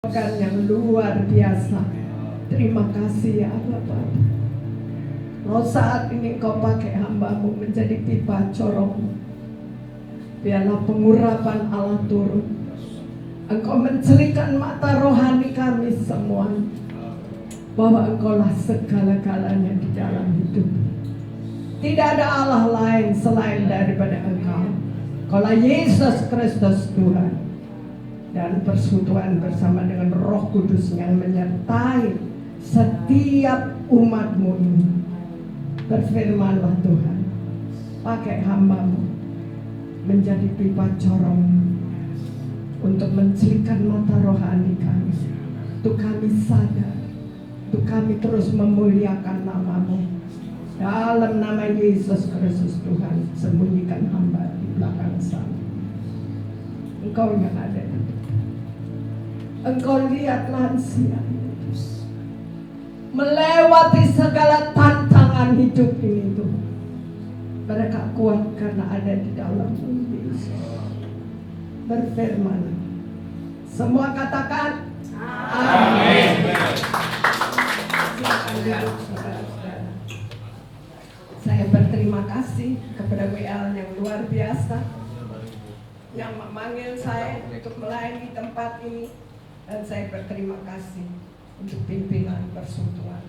Yang luar biasa. Terima kasih ya Allah Bapa. Mau saat ini Kau pakai hamba-Mu menjadi pipa corong. Biarlah pengurapan Allah turun. Engkau mencelikan mata rohani kami semua, bahwa Engkaulah segala-galanya di dalam hidup. Tidak ada Allah lain selain daripada Engkau. Engkaulah Yesus Kristus Tuhan. Dan persekutuan bersama dengan Roh Kudus yang menyertai setiap umat-Mu ini. Berfirmanlah Tuhan, pakai hamba-Mu menjadi pipa corong untuk mencelikan mata rohani kami, untuk kami sadar, untuk kami terus memuliakan nama-Mu. Dalam nama Yesus Kristus Tuhan, sembunyikan hamba di belakang sana. Engkau yang ada di situ. Engkau lihat lansia melewati segala tantangan hidup ini Tuhan. Mereka kuat karena ada di dalam Yesus. Berfirman. Semua katakan amin. Silakan duduk saudara-saudara. Saya berterima kasih kepada WL yang luar biasa yang memanggil saya untuk melayani tempat ini. Dan saya berterima kasih untuk pimpinan persekutuan,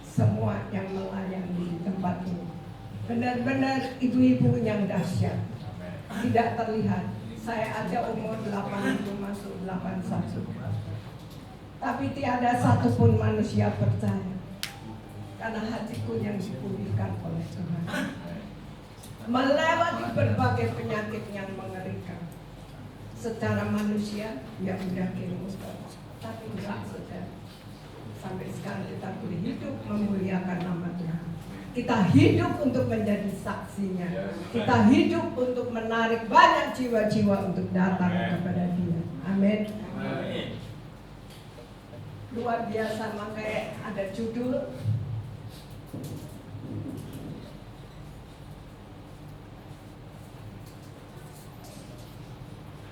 semua yang melayani di tempat ini. Benar-benar ibu-ibu yang dahsyat. Tidak terlihat. Saya ada umur 80 masuk 81. Tapi tiada satupun manusia percaya. Karena hatiku yang dipulihkan oleh Tuhan. Melewati berbagai penyakit yang mengerikan. Secara manusia, ya udah kirim Ustaz. Tapi enggak saudara. Sampai sekarang kita boleh hidup memuliakan nama Tuhan. Kita hidup untuk menjadi saksinya. Kita hidup untuk menarik banyak jiwa-jiwa untuk datang kepada Dia. Amin. Luar biasa, makanya ada judul.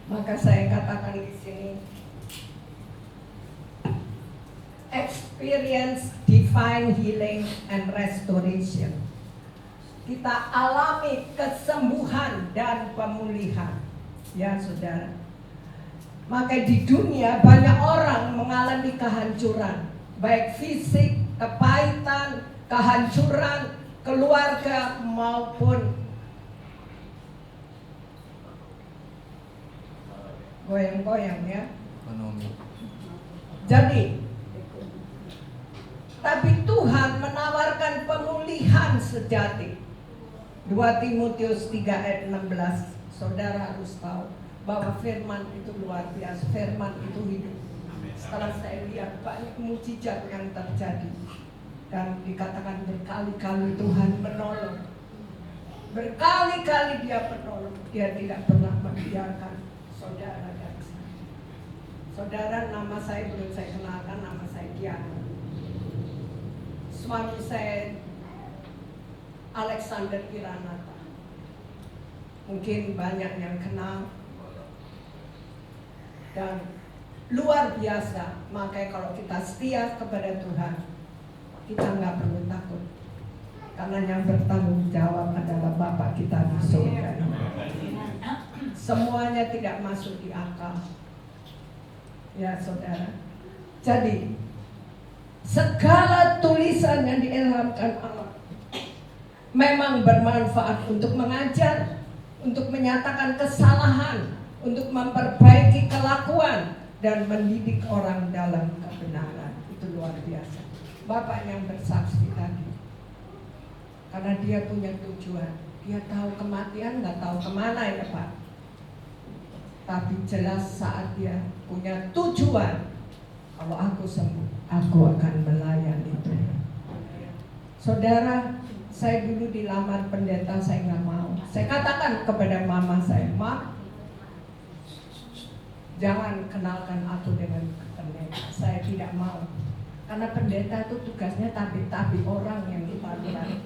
Maka saya katakan di sini, experience divine healing and restoration. Kita alami kesembuhan dan pemulihan, ya saudara. Maka di dunia banyak orang mengalami kehancuran, baik fisik, kepahitan, kehancuran, keluarga maupun goyang-goyang ya. Ekonomi. Jadi, tapi Tuhan menawarkan pemulihan sejati. 2 Timotius 3 ayat 16. Saudara harus tahu bahwa firman itu luar biasa. Firman itu hidup. Setelah saya lihat banyak mukjizat yang terjadi. Dan dikatakan berkali-kali Tuhan menolong. Berkali-kali Dia menolong. Dia tidak pernah membiarkan saudara dan saya. Saudara, nama saya belum saya kenalkan, nama saya Diana. Suami saya Alexander Kiranata. Mungkin banyak yang kenal. Dan luar biasa. Makanya kalau kita setia kepada Tuhan, kita nggak perlu takut. Karena yang bertanggung jawab adalah Bapa kita di surga. Semuanya tidak masuk di akal. Ya saudara. Jadi segala tulisan yang diilhamkan Allah memang bermanfaat untuk mengajar, untuk menyatakan kesalahan, untuk memperbaiki kelakuan dan mendidik orang dalam kebenaran. Itu luar biasa. Bapak yang bersaksi tadi, karena dia punya tujuan. Dia tahu kematian, nggak tahu kemana ya Pak. Tapi jelas saat dia punya tujuan, kalau aku sembuh, aku akan melayani Tuhan. Saudara, saya dulu dilamar pendeta, saya nggak mau. Saya katakan kepada mama saya, Ma, jangan kenalkan aku dengan pendeta. Saya tidak mau. Karena pendeta itu tugasnya tabi-tabi orang yang dipadukan.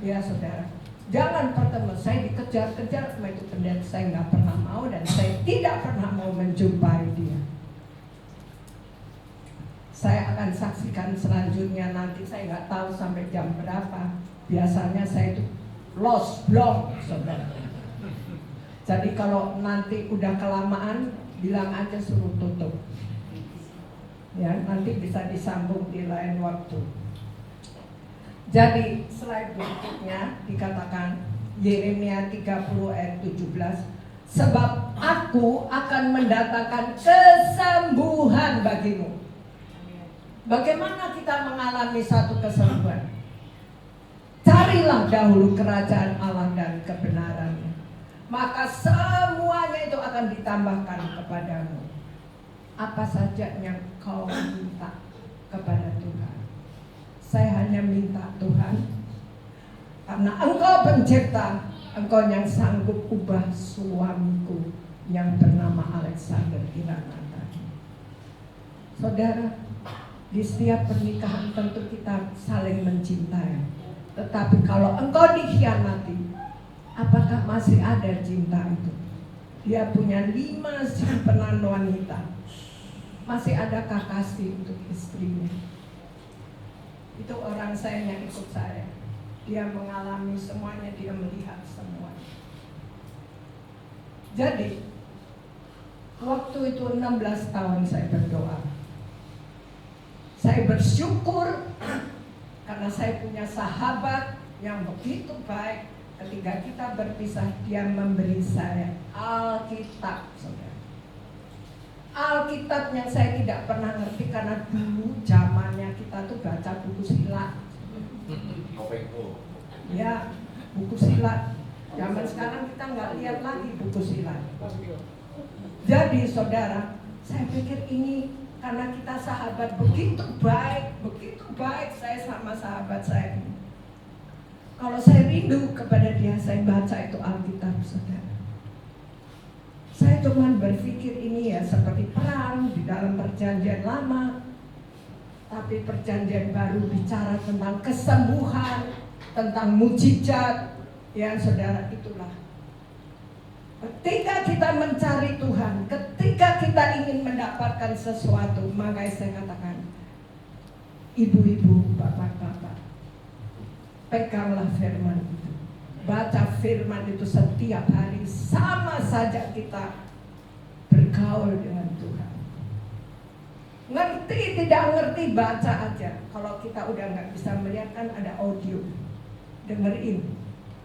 Ya saudara. Jangan pertemuan, saya dikejar-kejar sama itu pendeta, saya nggak pernah mau dan saya tidak pernah mau menjumpai dia. Saya akan saksikan selanjutnya nanti, saya nggak tahu sampai jam berapa. Biasanya saya itu lost blog, saudara. Jadi kalau nanti udah kelamaan, bilang aja suruh tutup. Ya, nanti bisa disambung di lain waktu. Jadi slide berikutnya dikatakan Yeremia 30 ayat 17, sebab aku akan mendatangkan kesembuhan bagimu. Bagaimana kita mengalami satu kesembuhan? Carilah dahulu kerajaan Allah dan kebenarannya, maka semuanya itu akan ditambahkan kepadamu. Apa saja yang kau minta kepada Tuhan. Saya hanya minta Tuhan, karena Engkau pencipta, Engkau yang sanggup ubah suamiku yang bernama Alexander Iranata. Saudara, di setiap pernikahan tentu kita saling mencintai. Tetapi kalau engkau dikhianati, apakah masih ada cinta itu? Dia punya 5 simpenan wanita. Masih adakah kasih untuk istrinya? Itu orang saya yang ikut saya. Dia mengalami semuanya, dia melihat semuanya. Jadi, waktu itu 16 tahun saya berdoa. Saya bersyukur karena saya punya sahabat yang begitu baik. Ketika kita berpisah, dia memberi saya Alkitab, saudara. Alkitab yang saya tidak pernah ngerti karena dulu zamannya kita tuh baca buku silat. Ya, buku silat. Zaman sekarang kita nggak lihat lagi buku silat. Jadi saudara, saya pikir ini karena kita sahabat begitu baik saya sama sahabat saya ini. Kalau saya rindu kepada dia, saya baca itu Alkitab, saudara. Saya cuma berpikir ini ya seperti perang di dalam perjanjian lama. Tapi perjanjian baru bicara tentang kesembuhan, tentang mujizat. Ya saudara, itulah. Ketika kita mencari Tuhan, ketika kita ingin mendapatkan sesuatu, maka saya katakan, ibu-ibu, bapak-bapak, peganglah firman itu. Baca firman itu setiap hari, sama saja kita bergaul dengan Tuhan. Ngerti, tidak ngerti, baca aja. Kalau kita udah nggak bisa melihat, kan ada audio, dengerin.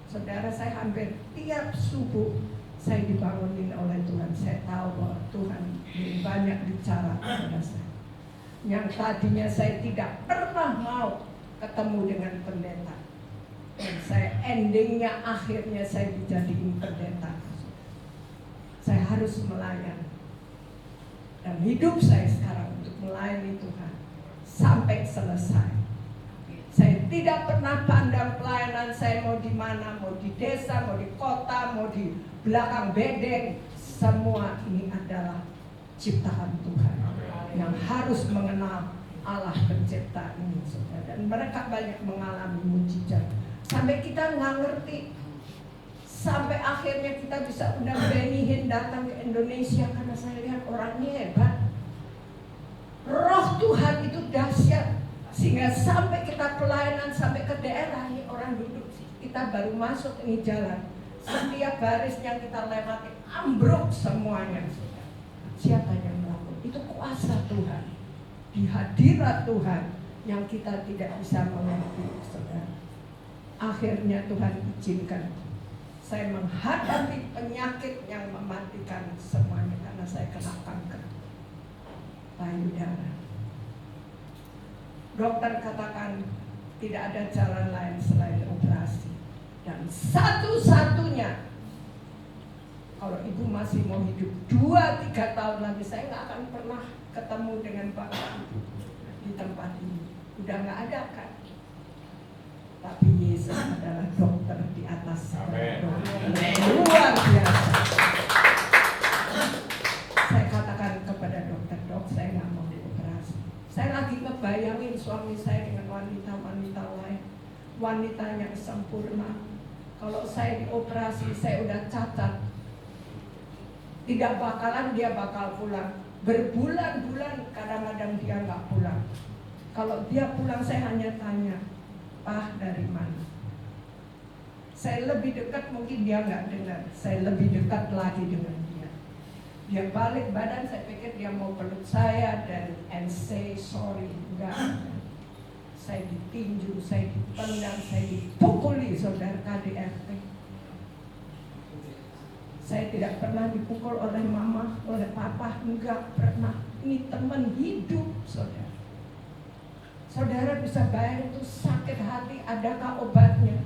Saudara, saya hampir tiap subuh saya dibangunin oleh Tuhan. Saya tahu bahwa Tuhan banyak bicara kepada saya. Yang tadinya saya tidak pernah mau ketemu dengan pendeta, dan saya endingnya akhirnya saya dijadiin pendeta. Saya harus melayani, dan hidup saya sekarang untuk melayani Tuhan sampai selesai. Saya tidak pernah pandang pelayanan saya mau di mana, mau di desa, mau di kota, mau di belakang bedeng. Semua ini adalah ciptaan Tuhan yang harus mengenal Allah pencipta ini, saudara. Dan mereka banyak mengalami mujizat. Sampai kita nggak ngerti. Sampai akhirnya kita bisa undang Benny Hinn datang ke Indonesia karena saya lihat orangnya hebat. Roh Tuhan itu dahsyat. Sehingga sampai kita pelayanan sampai ke daerah ini orang duduk, kita baru masuk ini jalan, setiap baris yang kita lewati ambruk semuanya. Siapa yang melakukan? Itu kuasa Tuhan, di hadirat Tuhan yang kita tidak bisa mengerti, saudara. Akhirnya Tuhan izinkan saya menghadapi penyakit yang mematikan semuanya karena saya kena kanker payudara. Dokter katakan tidak ada jalan lain selain operasi. Dan satu-satunya, kalau ibu masih mau hidup 2-3 tahun lagi, saya nggak akan pernah ketemu dengan Bapak Ibu di tempat ini. Udah nggak ada kan? Tapi Yesus adalah dokter di atas segala dokter. Luar biasa. Saya katakan kepada dokter, dok, saya nggak mau dioperasi. Saya lagi ngebayangin suami saya dengan wanita-wanita lain, wanita yang sempurna. Kalau saya dioperasi, saya udah cacat. Tidak bakalan dia bakal pulang. Berbulan-bulan kadang-kadang dia nggak pulang. Kalau dia pulang saya hanya tanya, "Pak, dari mana?" Saya lebih dekat, mungkin dia nggak dengar. Saya lebih dekat lagi dengan dia. Dia balik badan, saya pikir dia mau peluk saya and say sorry. Enggak. Saya ditinju, saya dipendam, saya dipukuli saudara KDRT. Saya tidak pernah dipukul oleh mama, oleh papa, enggak pernah. Ini teman hidup, saudara. Saudara bisa bayar itu sakit hati, adakah obatnya?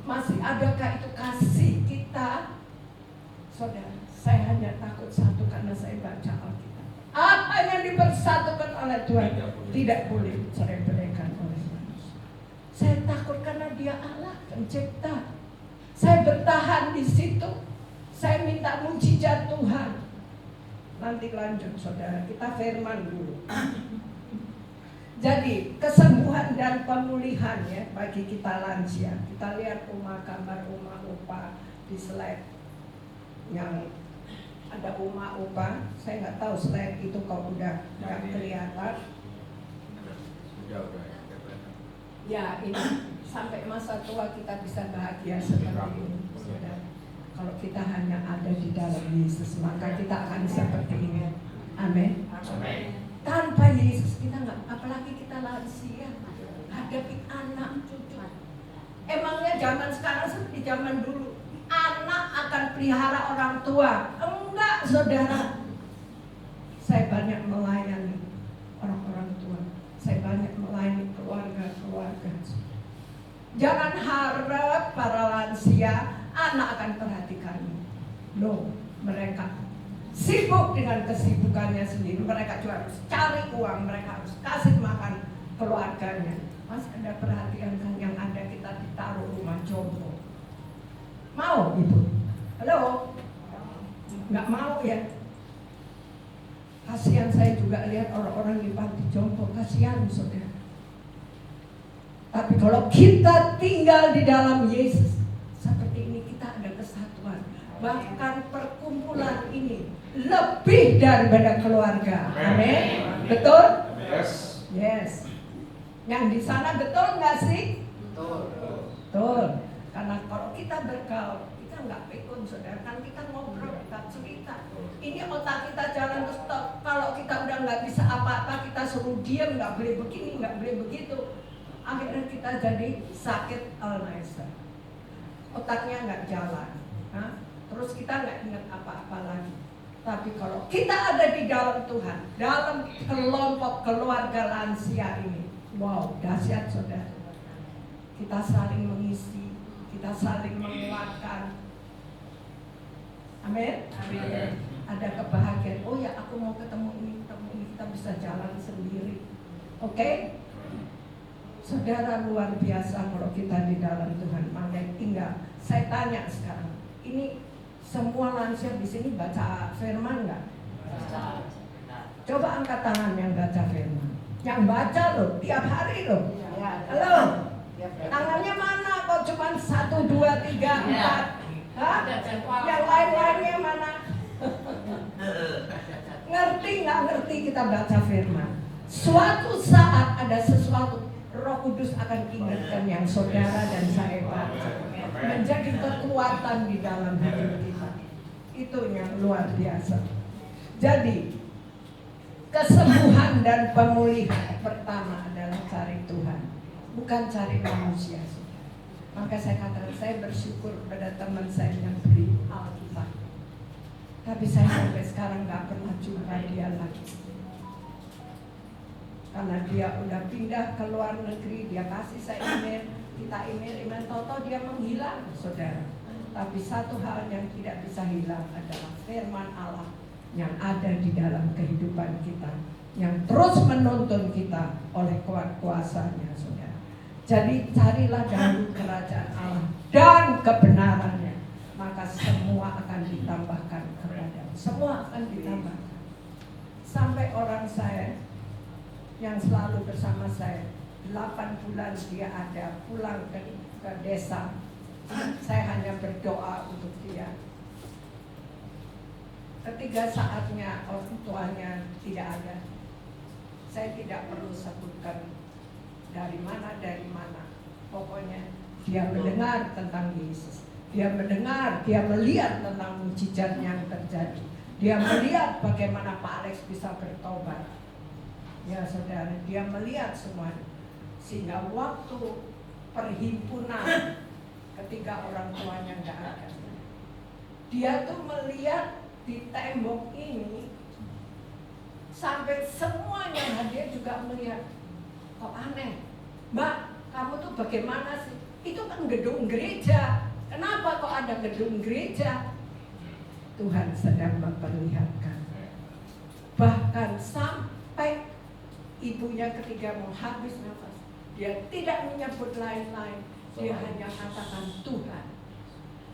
Masih adakah itu kasih kita? Saudara, saya hanya takut satu karena saya baca Alkitab. Apa yang dipersatukan oleh Tuhan tidak boleh dicerai-beraikan oleh manusia. Saya takut karena Dia Allah pencipta. Saya bertahan di situ. Saya minta mujizat Tuhan. Nanti lanjut saudara, kita firman dulu. Jadi kesembuhan dan pemulihan ya bagi kita lansia. Kita lihat gambar rumah Upa di slide yang ada rumah Upa. Saya nggak tahu slide itu kalau udah nggak kelihatan. Ya ini sampai masa tua kita bisa bahagia seperti ini, saudara. Kalau kita hanya ada di dalam Yesus, maka kita akan seperti ini. Amin. Tanpa Yesus kita nggak, apalagi kita lansia, hadapi anak cucu. Emangnya zaman sekarang seperti zaman dulu, anak akan pelihara orang tua? Enggak, saudara. Saya banyak melayani orang-orang tua. Saya banyak melayani keluarga-keluarga. Jangan harap para lansia anak akan perhatikanmu. No, mereka sibuk dengan kesibukannya sendiri. Mereka juga harus cari uang, mereka harus kasih makan keluarganya. Mas ada perhatian kan yang ada kita ditaruh rumah jompo? Mau ibu? Halo? Nggak mau ya? Kasihan saya juga lihat orang-orang di panti jompo, kasihan saudara. Tapi kalau kita tinggal di dalam Yesus, seperti ini kita ada kesatuan. Bahkan perkumpulan ini lebih daripada keluarga. Amin. Betul? Yes. Yang di sana betul nggak sih? Betul. Karena kalau kita bergaul, kita nggak pikun, saudara. Kan kita ngobrol, kita cerita. Ini otak kita jalan ke stop. Kalau kita udah nggak bisa apa-apa, kita suruh diam, nggak boleh begini, nggak boleh begitu. Akhirnya kita jadi sakit Alzheimer. Otaknya nggak jalan. Terus kita nggak ingat apa-apa lagi. Tapi kalau kita ada di dalam Tuhan, dalam kelompok keluarga lansia ini, wow, dahsyat saudara. Kita saling mengisi, kita saling menguatkan. Amin. Ada kebahagiaan. Oh ya, aku mau ketemu ini, kita bisa jalan sendiri. Oke? Saudara, luar biasa kalau kita di dalam Tuhan. Maka tinggal saya tanya sekarang, ini semua lansia di sini baca firman nggak? Coba angkat tangan yang baca firman. Yang baca loh, tiap hari loh. Halo? Tangannya mana? Kok cuma 1, 2, 3, 4? Hah? Yang lain-lainnya mana? Ngerti nggak ngerti kita baca firman? Suatu saat ada sesuatu, Roh Kudus akan ingatkan yang saudara dan saya baca, menjadi kekuatan di dalam hidup kita. Itu yang luar biasa. Jadi kesembuhan dan pemulihan pertama adalah cari Tuhan, bukan cari manusia. Maka saya katakan, saya bersyukur pada teman saya yang beli Alkitab, tapi saya sampai sekarang gak pernah jumpa dia lagi. Karena dia udah pindah ke luar negeri, dia kasih saya email, kita email, toto dia menghilang, saudara. Tapi satu hal yang tidak bisa hilang adalah firman Allah yang ada di dalam kehidupan kita, yang terus menuntun kita oleh kuasa-Nya, saudara. Jadi carilah dahulu kerajaan Allah dan kebenarannya, maka semua akan ditambahkan kepadamu. Semua akan ditambahkan. Sampai orang saya yang selalu bersama saya, 8 bulan dia ada, pulang ke desa. Saya hanya berdoa untuk dia. Ketika saatnya orang tuanya tidak ada, saya tidak perlu sebutkan dari mana, pokoknya dia mendengar tentang Yesus, dia mendengar, dia melihat tentang mujizat yang terjadi, dia melihat bagaimana Pak Alex bisa bertobat. Ya saudara, dia melihat semuanya. Sehingga waktu perhimpunan ketika orang tuanya nggak ada, dia tuh melihat di tembok ini sampai semuanya hadir juga melihat, kok aneh, Mbak, kamu tuh bagaimana sih? Itu kan gedung gereja, kenapa kok ada gedung gereja? Tuhan sedang memperlihatkan. Bahkan sampai ibunya ketika mau habis nafas, dia tidak menyebut lain-lain, dia hanya katakan Tuhan,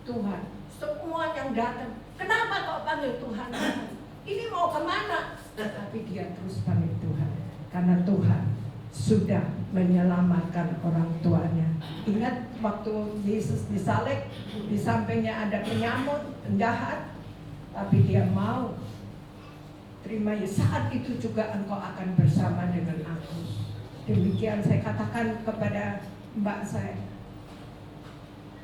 Tuhan. Semua yang datang, kenapa kok panggil Tuhan? Ini mau kemana? Tapi dia terus panggil Tuhan, karena Tuhan sudah menyelamatkan orang tuanya. Ingat waktu Yesus disalib, di sampingnya ada penyamun, penjahat, tapi dia mau terima. Saat itu juga engkau akan bersama dengan aku. Demikian saya katakan kepada mbak saya,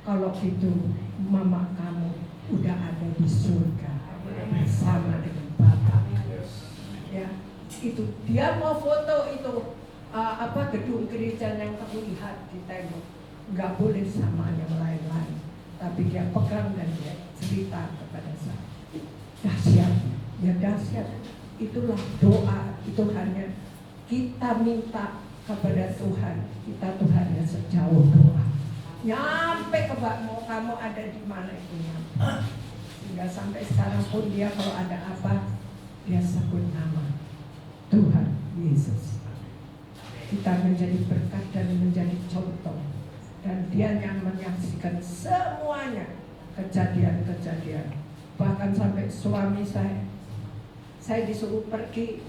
kalau gitu mama kamu udah ada di surga bersama dengan Bapa. Ya, itu dia mau foto itu gedung gereja yang terlihat di tembok, nggak boleh sama yang lain-lain, tapi dia pegang dan dia cerita kepada saya. Dahsyat, ya dahsyat. Itulah doa, itu hanya kita minta kepada Tuhan, kita Tuhan yang sejauh doa. Nyampe ke kamu ada di mana itu nyampe. Sehingga sampai sekarang pun dia kalau ada apa, dia sebut nama Tuhan Yesus. Kita menjadi berkat dan menjadi contoh, dan dia yang menyaksikan semuanya kejadian-kejadian. Bahkan sampai suami saya disuruh pergi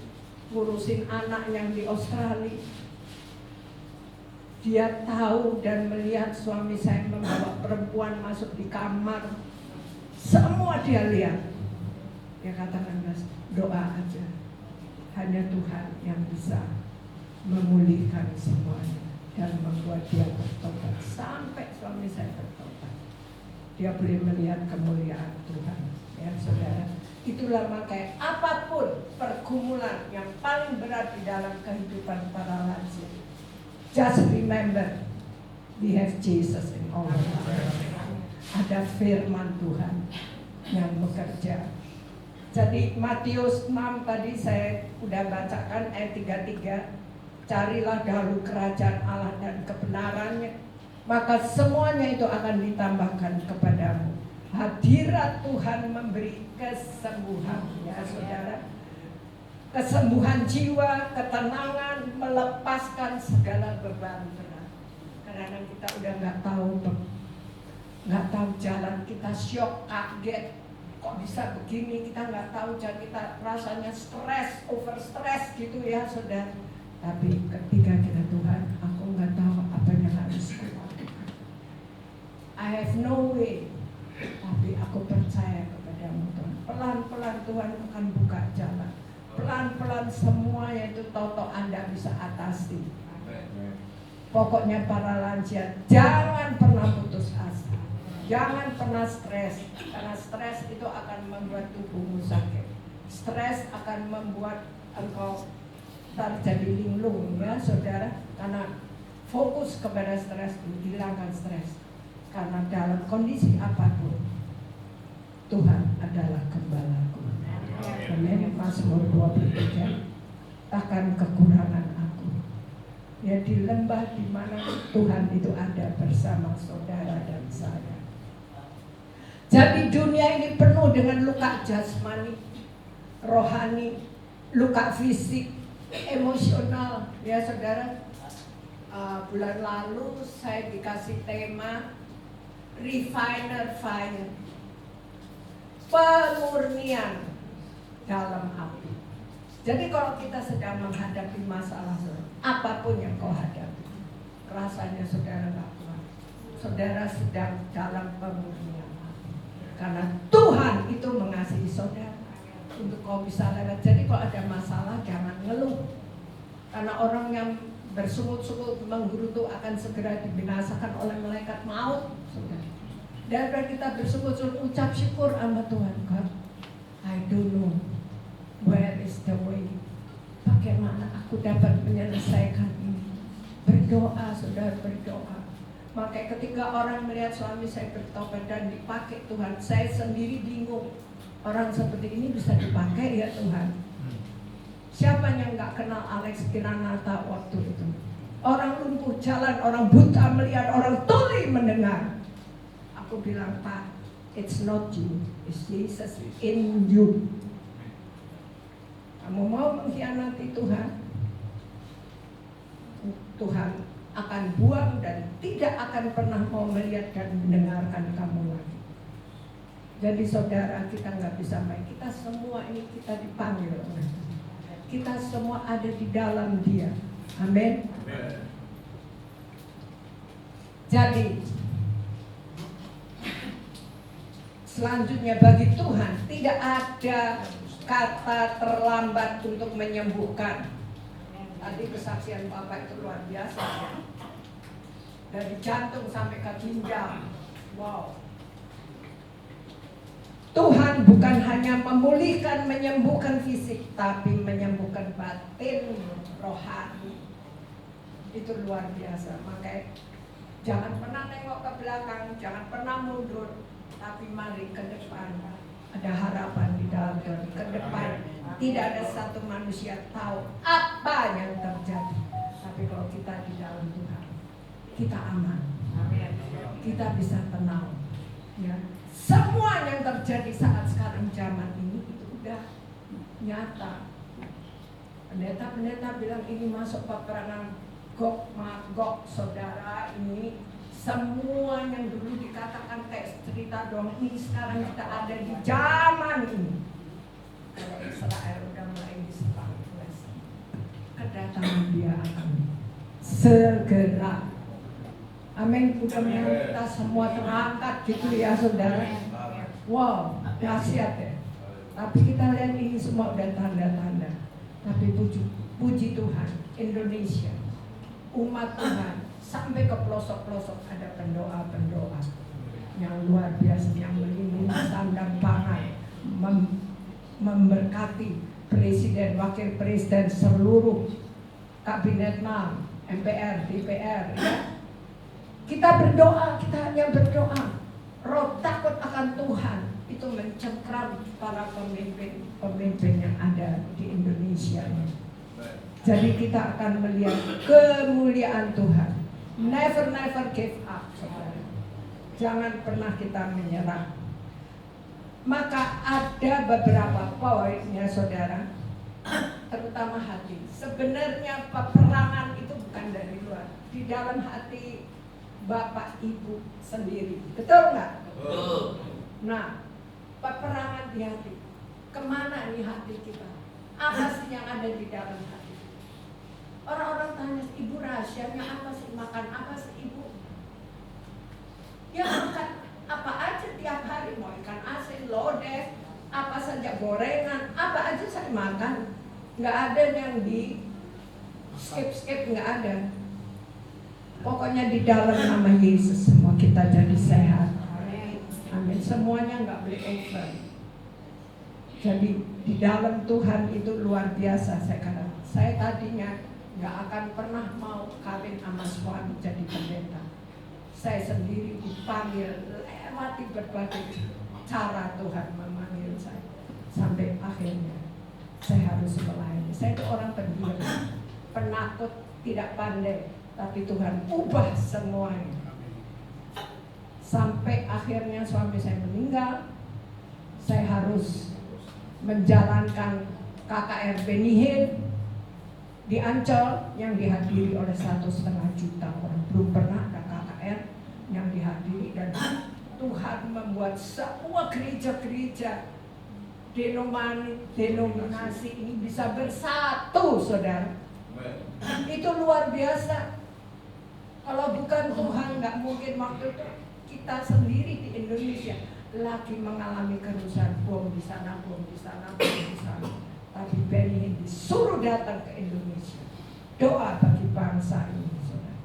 ngurusin anak yang di Australia. Dia tahu dan melihat suami saya membawa perempuan masuk di kamar. Semua dia lihat. Dia katakan, doa aja. Hanya Tuhan yang bisa memulihkan semuanya dan membuat dia bertobat. Sampai suami saya bertobat, dia boleh melihat kemuliaan Tuhan. Ya saudara, itulah makanya apapun pergumulan yang paling berat di dalam kehidupan para lansia, just remember, we have Jesus in our life. Ada firman Tuhan yang bekerja. Jadi Matius 6 tadi saya udah bacakan ayat 33. Carilah dahulu kerajaan Allah dan kebenarannya, maka semuanya itu akan ditambahkan kepadamu. Hadirat Tuhan memberi kesembuhan, ya saudara. Kesembuhan jiwa, ketenangan, melepaskan segala beban berat. Kadang-kadang kita udah nggak tahu jalan, kita syok, kaget, kok bisa begini, kita nggak tahu jalan, kita rasanya stres, over stres gitu ya saudara. Tapi ketika kita Tuhan, aku nggak tahu apa yang harus kulakukan. I have no way, tapi aku percaya kepadamu Tuhan. Pelan-pelan Tuhan akan buka jalan. Pelan-pelan semuanya itu toto Anda bisa atasi. Pokoknya para lansia, jangan pernah putus asa. Jangan pernah stres, karena stres itu akan membuat tubuhmu sakit. Stres akan membuat engkau terjadi linglung, ya saudara. Karena fokus kepada stres, hilangkan stres. Karena dalam kondisi apapun, Tuhan adalah gembalaku. Amin. Mazmur 23, takkan kekurangan aku. Ya di lembah di mana Tuhan itu ada bersama saudara dan saya. Jadi dunia ini penuh dengan luka jasmani, rohani, luka fisik, emosional, ya saudara. Bulan lalu saya dikasih tema Refiner Fire, pemurnian dalam api. Jadi kalau kita sedang menghadapi masalah, apapun yang kau hadapi, rasanya saudara gak kuat, saudara sedang dalam pemurnian api. Karena Tuhan itu mengasihi saudara. untuk kau bisa lewat. Jadi kalau ada masalah jangan ngeluh, karena orang yang bersungut-sungut menggerutu akan segera dibinasakan oleh malaikat maut. Daripada kita bersungut-sungut, ucap syukur sama Tuhan. God, I don't know where is the way. Bagaimana aku dapat menyelesaikan ini? Berdoa, saudara, berdoa. Maka ketika orang melihat suami saya bertobat dan dipakai Tuhan, saya sendiri bingung. Orang seperti ini bisa dipakai ya Tuhan. Siapa yang gak kenal Alex Kiranata waktu itu? Orang lumpuh jalan, orang buta melihat, orang tuli mendengar. Aku bilang, Pak, it's not you, it's Jesus in you. Kamu mau mengkhianati Tuhan? Tuhan akan buang dan tidak akan pernah mau melihat dan mendengarkan kamu lagi. Jadi saudara, kita nggak bisa main. Kita semua ini kita dipanggil oleh Tuhan. Kita semua ada di dalam Dia. Amin. Jadi selanjutnya, bagi Tuhan tidak ada kata terlambat untuk menyembuhkan. Tadi kesaksian Bapak itu luar biasa ya. Dari jantung sampai ke ginjal. Wow. Tuhan bukan hanya memulihkan, menyembuhkan fisik, tapi menyembuhkan batin, rohani. Itu luar biasa. Makanya jangan pernah nengok ke belakang, jangan pernah mundur, tapi mari ke depan. Ada harapan di dalam Tuhan. Ke depan tidak ada satu manusia tahu apa yang terjadi. Tapi kalau kita di dalam Tuhan, kita aman. Kita bisa tenang. Ya. Semua yang terjadi saat sekarang zaman ini itu udah nyata. Pendeta-pendeta bilang ini masuk peperangan Gog Magog, saudara. Ini semua yang dulu dikatakan kayak cerita dong, ini sekarang kita ada di zaman ini. Kalau Israel udah mulai diserang, kedatangan Dia akan segera. Amin. Mudah-mudahan kita semua terangkat gitu ya saudara. Wow, dahsyat ya. Tapi kita lihat ini semua udah tanda-tanda. Tapi puji Tuhan, Indonesia, umat Tuhan, sampai ke pelosok-pelosok ada pendoa-pendoa yang luar biasa, yang melindungi sandang pangan, memberkati presiden, wakil presiden, seluruh kabinet MPR, DPR ya. Kita berdoa, kita hanya berdoa. Roh takut akan Tuhan itu mencengkram para pemimpin yang ada di Indonesia. Jadi kita akan melihat kemuliaan Tuhan. Never give up, saudara. Jangan pernah kita menyerah. Maka ada beberapa poinnya saudara, terutama hati. Sebenarnya peperangan itu bukan dari luar, di dalam hati Bapak Ibu sendiri, betul nggak? Betul. Nah, peperangan di hati. Kemana nih hati kita? Apa sih yang ada di dalam hati? Orang-orang tanya, Ibu rahasianya apa sih? Makan apa sih Ibu? Ya makan apa aja tiap hari, mau ikan asin, lodeh, apa saja, gorengan, apa aja saya makan. Nggak ada yang di skip, nggak ada. Pokoknya di dalam nama Yesus semua kita jadi sehat. Amin. Semuanya nggak boleh over. Jadi di dalam Tuhan itu luar biasa. Saya tadinya nggak akan pernah mau kawin sama suami jadi pendeta. Saya sendiri dipanggil lewati berbagai cara Tuhan memanggil saya. Sampai akhirnya saya harus melayani. Saya itu orang pendiam, penakut, tidak pandai. Tapi Tuhan ubah semuanya. Sampai akhirnya suami saya meninggal, saya harus menjalankan KKR Benihin di Ancol yang dihadiri oleh 1,5 juta orang. Belum pernah ada KKR yang dihadiri, dan Tuhan membuat semua gereja-gereja denominasi ini bisa bersatu, saudara. Itu luar biasa. Kalau bukan Tuhan, nggak mungkin waktu itu kita sendiri di Indonesia lagi mengalami kerusakan, bom di sana, bom di sana, bom di sana. Tapi Benny disuruh datang ke Indonesia, doa bagi bangsa ini, saudara.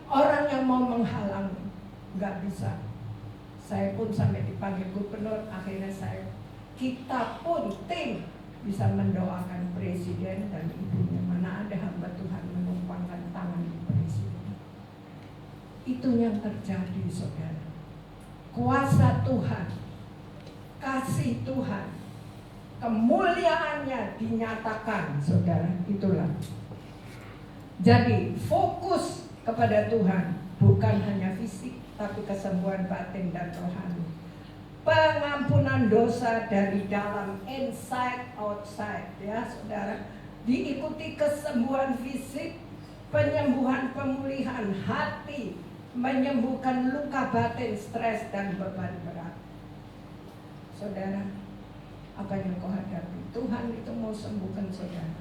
Orang yang mau menghalang nggak bisa. Saya pun sampai dipanggil gubernur, akhirnya kita pun tim bisa mendoakan presiden dan ibunya. Mana ada hamba Tuhan menumpangkan tangan di presiden. Itu yang terjadi, saudara. Kuasa Tuhan, kasih Tuhan, kemuliaannya dinyatakan, saudara. Itulah. Jadi fokus kepada Tuhan, bukan hanya fisik, tapi kesembuhan batin dan rohani. Pengampunan dosa dari dalam, inside, outside, ya saudara. Diikuti kesembuhan fisik, penyembuhan pemulihan hati, menyembuhkan luka batin, stres dan beban berat. Saudara, apa yang kau hadapi, Tuhan itu mau sembuhkan saudara.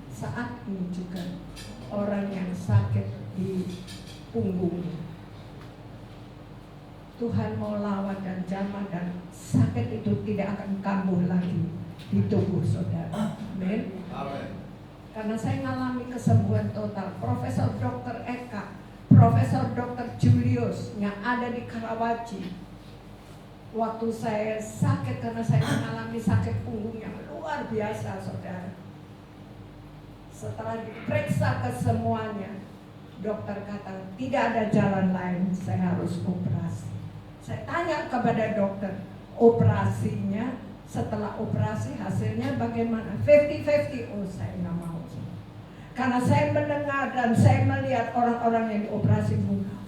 Saat ini juga orang yang sakit di punggungnya, Tuhan mau lawan dan jamah, dan sakit itu tidak akan kambuh lagi di tubuh saudara. Amin. Karena saya mengalami kesembuhan total. Profesor Dr. Eka, Profesor Dr. Julius yang ada di Karawaci, waktu saya sakit karena saya mengalami sakit punggung yang luar biasa, saudara. Setelah diperiksa kesemuanya, dokter kata tidak ada jalan lain, saya harus operasi. Saya tanya kepada dokter, operasinya, setelah operasi hasilnya bagaimana? 50-50. Oh, saya nggak mau. Karena saya mendengar dan saya melihat orang-orang yang dioperasi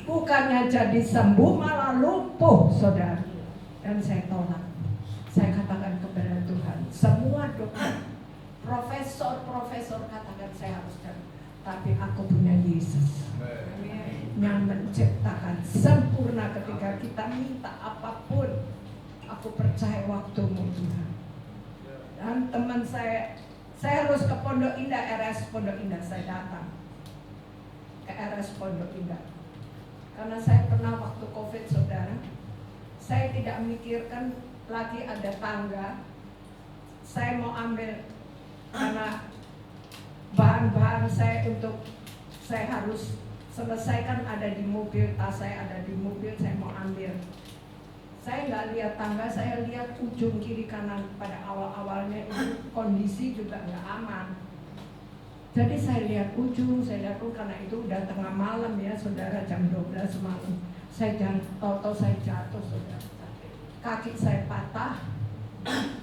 bukannya jadi sembuh, malah lumpuh, saudara. Dan saya tolak. Saya katakan kepada Tuhan, semua dokter, profesor katakan saya harus jalan. Tapi aku punya Yesus yang menciptakan sempurna. Ketika kita minta apapun, aku percaya waktumu Tuhan. Dan teman saya harus ke Pondok Indah, RS Pondok Indah. Saya datang ke RS Pondok Indah karena saya pernah waktu COVID, saudara, saya tidak memikirkan lagi ada tangga. Saya mau ambil karena bahan-bahan saya untuk saya harus selesaikan ada di mobil, tas saya ada di mobil, saya mau ambil. Saya nggak lihat tangga, saya lihat ujung kiri kanan. Pada awal-awalnya itu kondisi juga nggak aman. Jadi saya lihat ujung, saya lihat karena itu udah tengah malam ya saudara, jam 12 malam. Saya tahu saya jatuh, saudara. Kaki saya patah,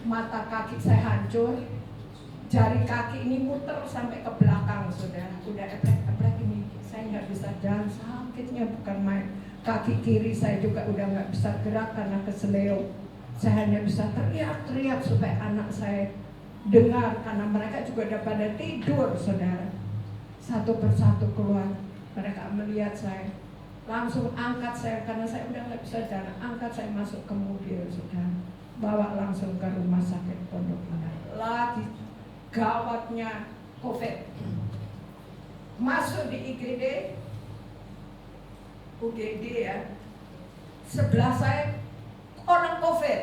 mata kaki saya hancur, jari kaki ini muter sampai ke belakang, saudara. Udah eplek ini, saya nggak bisa jalan, sakitnya bukan main. Kaki kiri saya juga udah nggak bisa gerak karena keseleo. Saya hanya bisa teriak-teriak supaya anak saya dengar, karena mereka juga udah pada tidur, saudara. Satu persatu keluar, mereka melihat saya, langsung angkat saya karena saya udah nggak bisa jalan. Angkat saya masuk ke mobil, saudara, bawa langsung ke rumah sakit Pondok Indah. Lagi gawatnya COVID, masuk di UGD ya, sebelah saya orang COVID.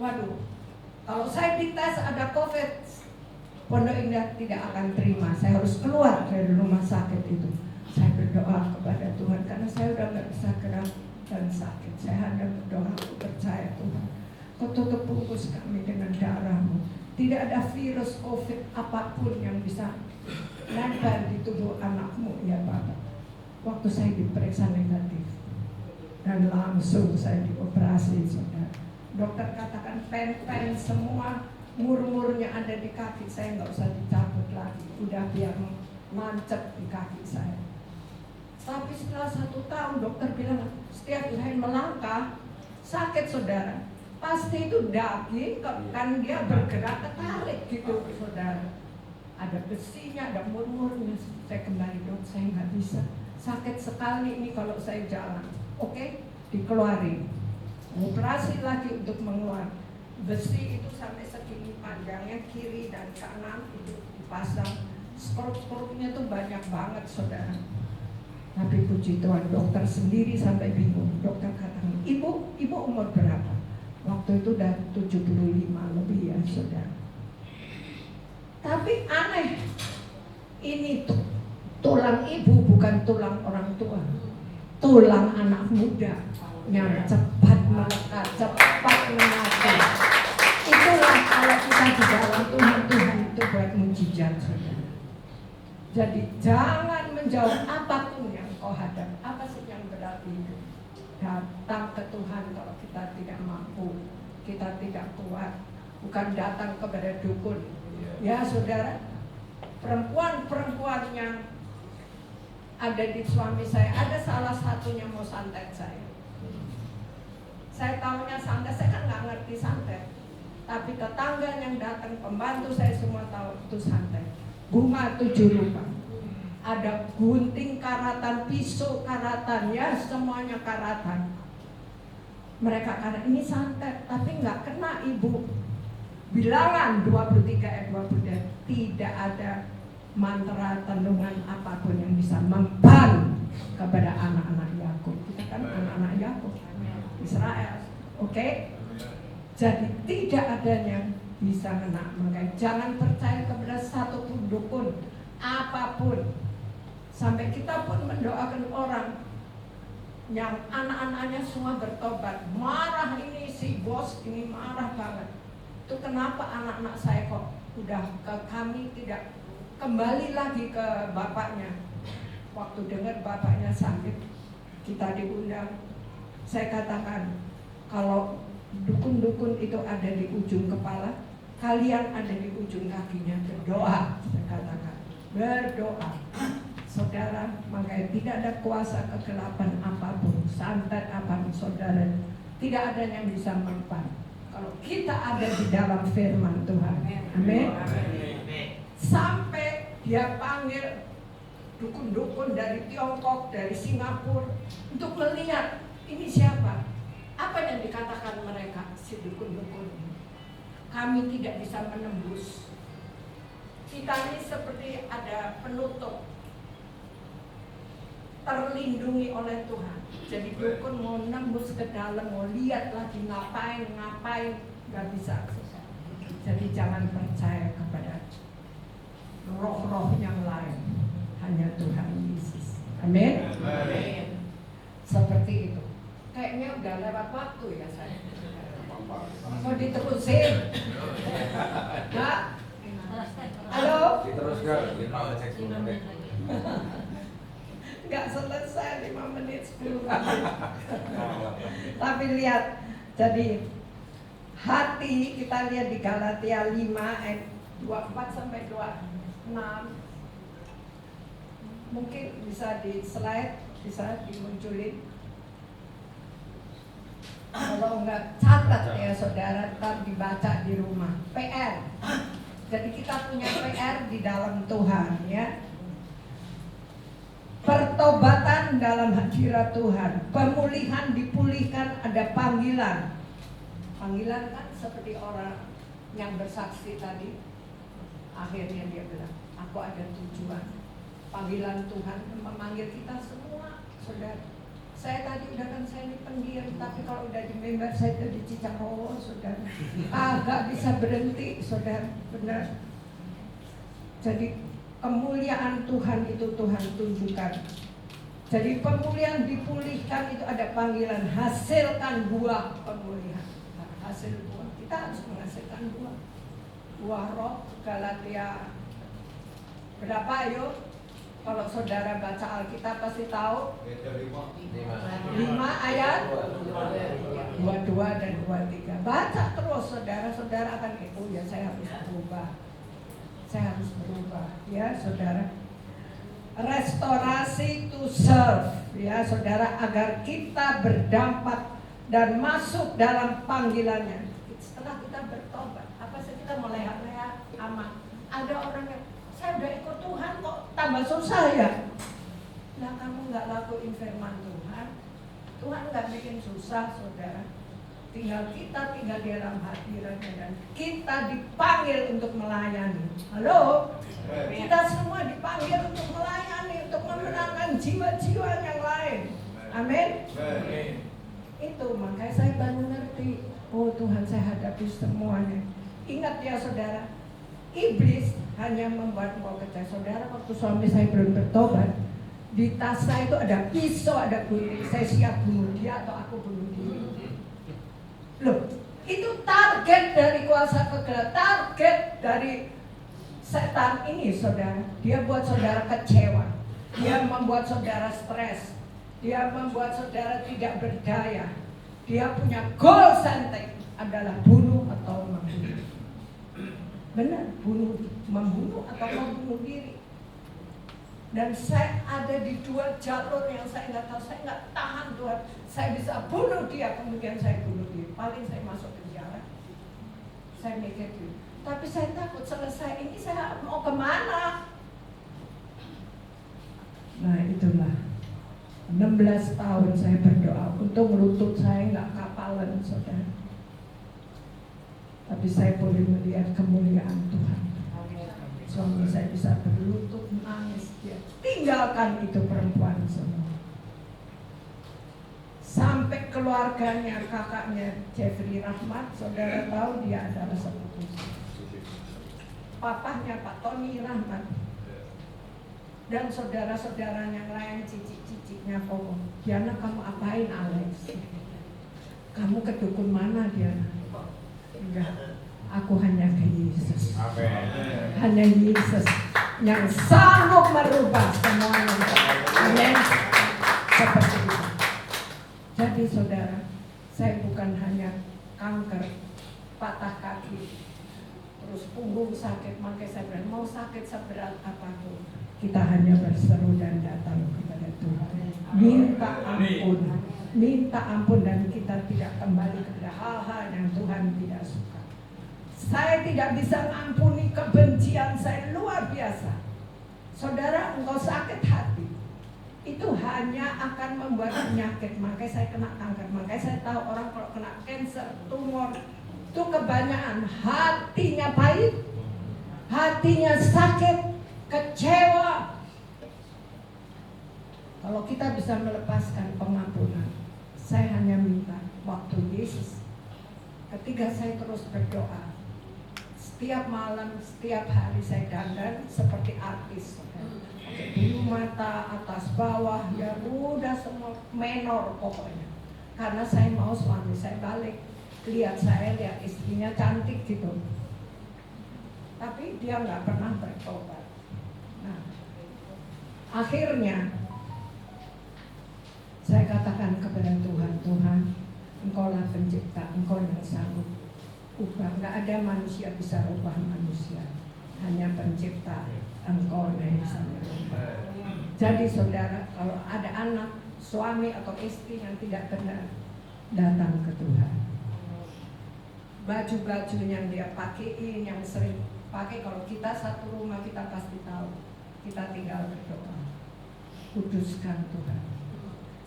Waduh, kalau saya dites ada COVID, Pondok Indah tidak akan terima. Saya harus keluar dari rumah sakit itu. Saya berdoa kepada Tuhan karena saya udah nggak bisa gerak dan sakit. Saya hanya berdoa, aku percaya Tuhan, Kau tutup bungkus kami dengan darah-Mu. Tidak ada virus COVID apapun yang bisa nempel di tubuh anak-Mu ya Bapak. Waktu saya diperiksa negatif dan langsung saya dioperasi, saudara. Dokter katakan pen semua mur-murnya ada di kaki saya, nggak usah dicabut lagi, udah biar mancep di kaki saya. Tapi setelah 1 tahun dokter bilang setiap saya melangkah sakit, saudara. Pasti itu daging kan dia bergerak ketarik gitu, saudara. Ada besinya, ada mur-murnya. Saya kembali, dok, saya nggak bisa. Sakit sekali ini kalau saya jalan. Oke, dikeluarin. Operasi lagi untuk mengeluarkan. Besi itu sampai segini panjangnya, kiri dan kanan itu dipasang. Skrup-skrupnya tuh banyak banget, saudara. Tapi puji Tuhan, dokter sendiri sampai bingung. Dokter katakan, ibu umur berapa? Waktu itu udah 75 lebih ya saudara. Tapi aneh, ini tulang ibu bukan tulang orang tua, tulang anak muda yang cepat melekat, cepat mengatur. Itulah kalau kita di dalam Tuhan itu buat mujizat saudara. Jadi jangan menjauh apapun yang kau hadap. Apa sih yang berat itu? Datang ke Tuhan kalau kita tidak mampu, kita tidak kuat. Bukan datang kepada dukun. Ya saudara, perempuan-perempuan yang ada di suami saya, ada salah satunya mau santet saya. Saya tahunya santet, saya kan nggak ngerti santet. Tapi tetangga yang datang, pembantu saya semua tahu itu santet. Bunga 7 rupa, ada gunting karatan, pisau karatan, ya semuanya karatan. Mereka kata ini santet, tapi nggak kena ibu. Bilangan 23 ayat 23, tidak ada mantra tenungan apapun yang bisa memban kepada anak-anak Yakub. Kita kan anak-anak Yakub, Israel, oke? Jadi tidak ada yang bisa kena. Makanya jangan percaya kepada satu pun dukun apapun. Sampai kita pun mendoakan orang yang anak-anaknya semua bertobat. Marah ini si bos ini marah banget. Itu kenapa anak-anak saya kok udah ke kami tidak kembali lagi ke bapaknya. Waktu dengar bapaknya sakit, kita diundang. Saya katakan, kalau dukun-dukun itu ada di ujung kepala, kalian ada di ujung kakinya, berdoa. Saya katakan, berdoa. Saudara, makanya tidak ada kuasa kegelapan apapun, santet apapun saudara, tidak ada yang bisa mempan. Kalau kita ada di dalam firman Tuhan, amin. Sampai dia panggil dukun-dukun dari Tiongkok, dari Singapura untuk melihat ini siapa. Apa yang dikatakan mereka si dukun-dukun ini? Kami tidak bisa menembus. Kita ini seperti ada penutup, terlindungi oleh Tuhan. Jadi dukun mau nembus ke dalam, mau lihat lagi ngapain, nggak bisa. Jadi jangan percaya kepada roh-roh yang lain, hanya Tuhan Yesus. Amin. Seperti itu. Kayaknya udah lewat waktu ya saya. Mau diterusin? Hah? Halo? Diteruskan 5 menit. Nggak selesai 5 menit 10 menit. Tapi lihat, jadi hati kita lihat di Galatia 5 ayat 24 sampai 26. Mungkin bisa di slide, bisa dimunculin. Kalau enggak catat ya saudara, ntar dibaca di rumah. PR. Jadi kita punya PR di dalam Tuhan ya. Pertobatan dalam hadirat Tuhan, pemulihan dipulihkan, ada panggilan. Panggilan kan seperti orang yang bersaksi tadi. Akhirnya dia bilang, aku ada tujuan. Panggilan Tuhan memanggil kita semua, saudara. Saya tadi udah kan saya di pendiam, tapi kalau udah di member saya udah di Cicakowo, saudara. Agak bisa berhenti, saudara, benar. Jadi kemuliaan Tuhan itu Tuhan tunjukkan. Jadi pemulihan dipulihkan itu ada panggilan, hasilkan buah pemulihan. Hasil buah, kita harus menghasilkan buah. Buah roh, Galatia berapa ayo? Kalau saudara baca Alkitab pasti tahu 5 ayat 22 dan 23. Baca terus saudara-saudara akan itu ya saya harus berubah. Saya harus berubah ya saudara. Restorasi to serve ya saudara, agar kita berdampak dan masuk dalam panggilannya. Setelah kita bertobat, apa sih kita melehat-lehat aman. Ada orang yang saya udah ikut Tuhan kok tambah susah ya. Nah kamu nggak lakuin firman Tuhan, Tuhan nggak bikin susah saudara. Tinggal kita tinggal di dalam hadiratnya dan kita dipanggil untuk melayani. Halo, kita semua dipanggil untuk melayani, untuk memenangkan jiwa-jiwa yang lain. Amin. Itu makanya saya baru ngerti. Oh Tuhan, saya hadapi semuanya. Ingat ya saudara, iblis hanya membuat engkau kecewa. Saudara, waktu suami saya belum bertobat, di tas saya itu ada pisau, ada gunting. Saya siap bunuh dia atau aku bunuh diri. Loh, itu target dari kuasa kegelapan, target dari setan ini saudara. Dia buat saudara kecewa, dia membuat saudara stres, dia membuat saudara tidak berdaya. Dia punya goal setting adalah bunuh atau membunuh. Benar, membunuh atau membunuh diri. Dan saya ada di dua jalur yang saya nggak tahu, saya nggak tahan Tuhan. Saya bisa bunuh dia, kemudian saya bunuh diri. Paling saya masuk penjara. Saya mikir gitu. Tapi saya takut selesai ini saya mau kemana? Nah itulah 16 tahun saya berdoa. Untung lutut saya nggak kapalan saudara. Tapi saya boleh melihat kemuliaan Tuhan. Suami saya bisa berlutut nangis, dia tinggalkan itu perempuan semua. Sampai keluarganya, kakaknya Jeffrey Rahmat, saudara tahu dia adalah sepupu. Papahnya Pak Tony Rahmat dan saudara-saudaranya yang lain, cicit-cicitnya Koko. Diana, kamu apain Alex? Kamu ke dukun mana Diana? Enggak. Aku hanya ke Yesus. Amen. Hanya Yesus yang sanggup merubah semuanya. Amin. Seperti itu. Jadi saudara, saya bukan hanya kanker, patah kaki, terus punggung sakit, makanya saya bilang mau sakit seberat apapun, kita hanya berseru dan datang kepada Tuhan. Minta ampun dan kita tidak kembali kepada hal-hal yang Tuhan tidak suka. Saya tidak bisa mengampuni kebencian saya luar biasa. Saudara, engkau sakit hati, itu hanya akan membuat penyakit. Makanya saya kena kanker. Makanya saya tahu orang kalau kena cancer, tumor, itu kebanyakan hatinya pahit, hatinya sakit, kecewa. Kalau kita bisa melepaskan pengampunan, saya hanya minta waktu Yesus. Ketika saya terus berdoa, setiap malam, setiap hari saya dandan seperti artis, pakai bulu mata, atas bawah, ya udah semua menor pokoknya. Karena saya mau suami saya balik, lihat saya, lihat istrinya cantik gitu. Tapi dia nggak pernah bertobat. Nah, akhirnya saya katakan kepada Tuhan, Tuhan, Engkaulah pencipta, Engkau yang sanggup ubah. Nggak ada manusia bisa ubah manusia, hanya pencipta, Engkau yang bisa merubah. Jadi saudara, kalau ada anak, suami atau istri yang tidak benar, datang ke Tuhan. Baju-baju yang dia pakaiin, yang sering pakai, kalau kita satu rumah kita pasti tahu. Kita tinggal berdoa, kuduskan Tuhan.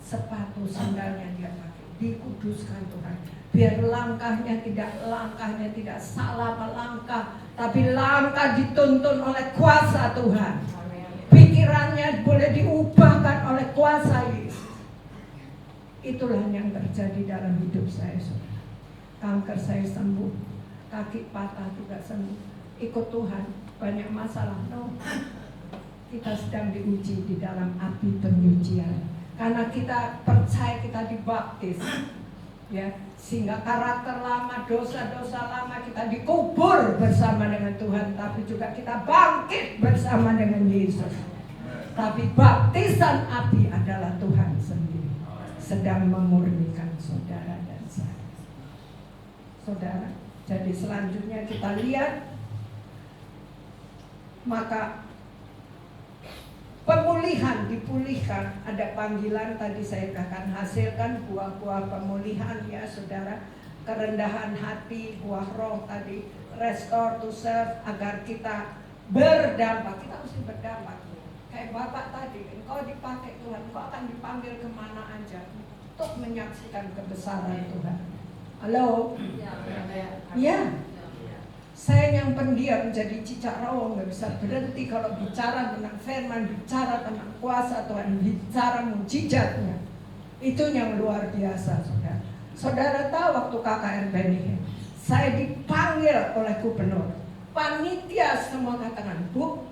Sepatu sandalnya dia pakai, dikuduskan Tuhan. Biar langkahnya tidak salah melangkah, tapi langkah dituntun oleh kuasa Tuhan. Pikirannya boleh diubahkan oleh kuasa Yesus. Itulah yang terjadi dalam hidup saya, saudara. Kanker saya sembuh, kaki patah juga sembuh. Ikut Tuhan, banyak masalah, no. Kita sedang diuji di dalam api penyucian. Karena kita percaya kita dibaptis, ya, sehingga karakter lama, dosa-dosa lama kita dikubur bersama dengan Tuhan, tapi juga kita bangkit bersama dengan Yesus. Tapi baptisan api adalah Tuhan sendiri sedang memurnikan saudara dan saya. Saudara, jadi selanjutnya kita lihat, maka pemulihan dipulihkan, ada panggilan tadi saya katakan, hasilkan buah-buah pemulihan ya saudara. Kerendahan hati, buah roh tadi, restore to serve, agar kita berdampak. Kita mesti berdampak. Kayak Bapak tadi, engkau dipakai Tuhan, engkau akan dipanggil kemana aja untuk menyaksikan kebesaran Tuhan. Halo? Ya. Saya yang pendiam jadi cicak rawa, nggak bisa berhenti kalau bicara tentang firman, bicara tentang kuasa Tuhan, bicara mujizatnya. Itu yang luar biasa, saudara. Saudara tahu waktu KKR Benihim, saya dipanggil oleh gubernur. Panitia semua katakan, Bu,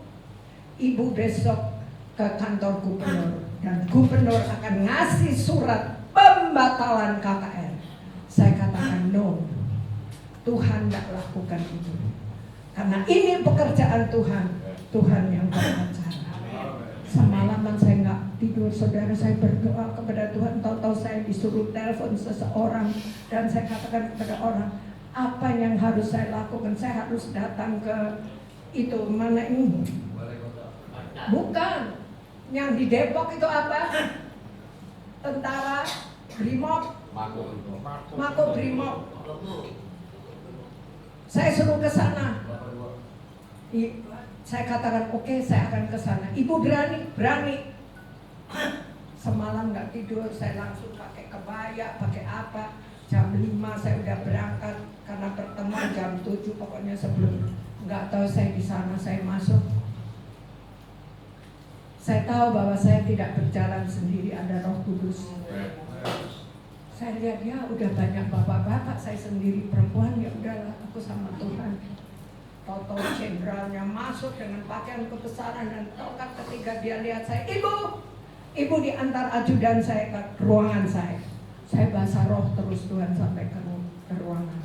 Ibu besok ke kantor gubernur dan gubernur akan ngasih surat pembatalan KKR. Saya katakan no, Tuhan tidak lakukan itu. Karena ini pekerjaan Tuhan, Tuhan yang beracara. Semalaman saya nggak tidur, saudara. Saya berdoa kepada Tuhan. Tahu-tahu saya disuruh telepon seseorang dan saya katakan kepada orang, apa yang harus saya lakukan? Saya harus datang ke itu mana ini? Bukan, yang di Depok itu apa? Tentara Brimob, Mako Brimob. Saya suruh ke sana. Saya katakan oke, saya akan ke sana. Ibu berani. Semalam nggak tidur, saya langsung pakai kebaya, pakai apa. Jam 5 saya udah berangkat karena pertemuan jam 7, pokoknya sebelum. Nggak tahu saya di sana, saya masuk. Saya tahu bahwa saya tidak berjalan sendiri, ada Roh Kudus. Saya lihat ya udah banyak bapak-bapak, saya sendiri perempuan, ya udahlah aku sama Tuhan. Toto jenderalnya masuk dengan pakaian kebesaran dan tongkat. Ketika dia lihat saya, ibu diantar ajudan saya ke ruangan saya. Saya bahasa roh terus Tuhan sampai ke ruangan.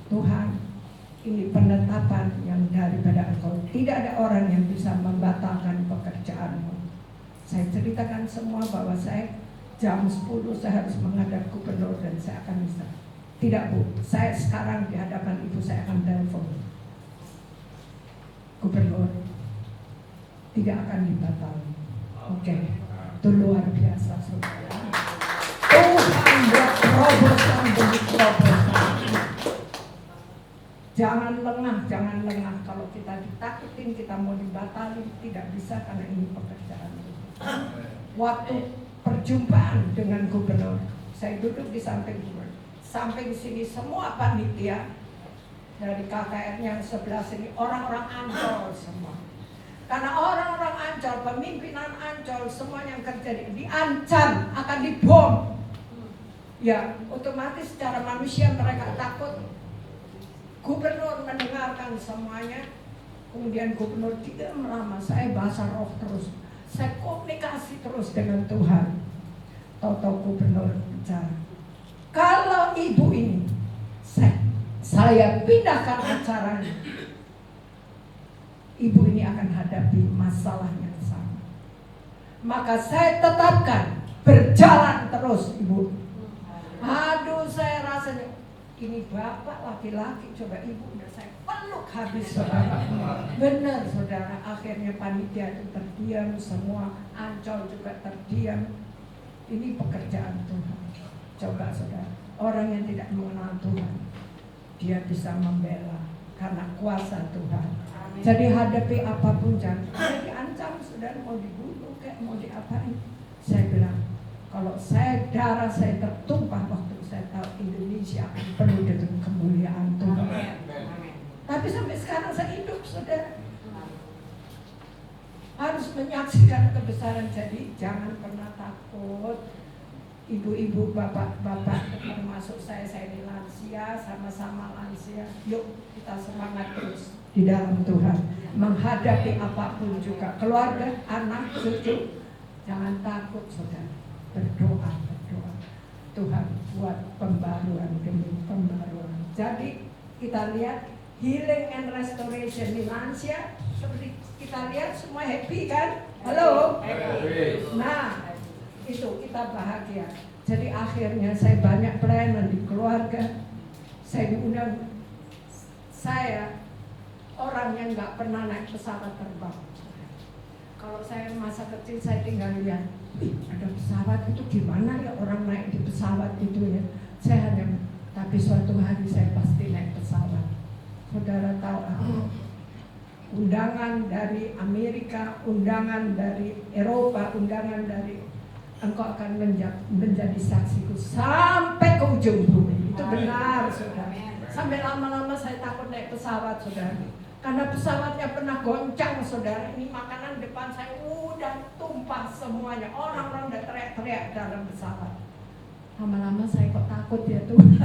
Tuhan, ini penetapan yang daripada Engkau. Tidak ada orang yang bisa membatalkan pekerjaanmu. Saya ceritakan semua bahwa saya jam 10 saya harus menghadap gubernur dan saya akan bisa. Tidak Bu, saya sekarang di hadapan ibu saya akan telepon gubernur, tidak akan dibatalkan. Oke. Itu luar biasa saudara. Tuhan buat terobosan demi terobosan. Jangan lengah. Kalau kita ditakutin, kita mau dibatalin, tidak bisa karena ini pekerjaan Tuhan. Waktu perjumpaan dengan gubernur, saya duduk di samping gubernur. Samping sini semua panitia dari KKR yang sebelah sini orang-orang Ancol semua. Karena orang-orang Ancol, pemimpinan Ancol, semua yang kerja diancam akan dibom. Ya, otomatis secara manusia mereka takut. Gubernur mendengarkan semuanya. Kemudian gubernur tidak lama, saya bahasa roh terus. Saya komunikasi terus dengan Tuhan. Tahu-tahu gubernur bicara, kalau ibu ini saya pindahkan acaranya, ibu ini akan hadapi masalah yang sama. Maka saya tetapkan berjalan terus ibu. Aduh, saya rasanya ini bapak laki-laki, coba ibu udah saya peluk habis saudara. Benar saudara, akhirnya panitia itu terdiam, semua Ancol juga terdiam. Ini pekerjaan Tuhan. Coba saudara, orang yang tidak mengenal Tuhan, dia bisa membela karena kuasa Tuhan. Jadi hadapi apapun, jangan diancam, saudara mau dibunuh kayak mau diapain. Saya bilang, kalau darah saya tertumpah waktu saya tahu Indonesia akan penuh dengan kemuliaan Tuhan. Tapi sampai sekarang saya hidup, saudara. Harus menyaksikan kebesaran. Jadi jangan pernah takut. Ibu-ibu, bapak-bapak, termasuk saya ini lansia, sama-sama lansia. Yuk kita semangat terus di dalam Tuhan, menghadapi apapun juga. Keluarga, anak, cucu, jangan takut saudara. Berdoa. Tuhan buat pembaruan demi pembaruan. Jadi kita lihat healing and restoration di lansia, seperti kita lihat semua happy kan? Halo? Nah, itu kita bahagia. Jadi akhirnya saya banyak pelayanan di keluarga. Saya diundang. Saya orang yang nggak pernah naik pesawat terbang. Kalau saya masa kecil saya tinggal lihat, ada pesawat itu gimana ya orang naik di pesawat itu ya. Saya hanya, tapi suatu hari saya pasti naik pesawat. Saudara tahu aku undangan dari Amerika, undangan dari Eropa, undangan dari engkau akan menjadi saksiku sampai ke ujung bumi. Itu benar saudara. Sampai lama-lama saya takut naik pesawat, saudara. Karena pesawatnya pernah goncang, saudara. Ini makanan depan saya udah tumpah semuanya. Orang-orang udah teriak-teriak dalam pesawat. Lama-lama saya kok takut ya Tuhan.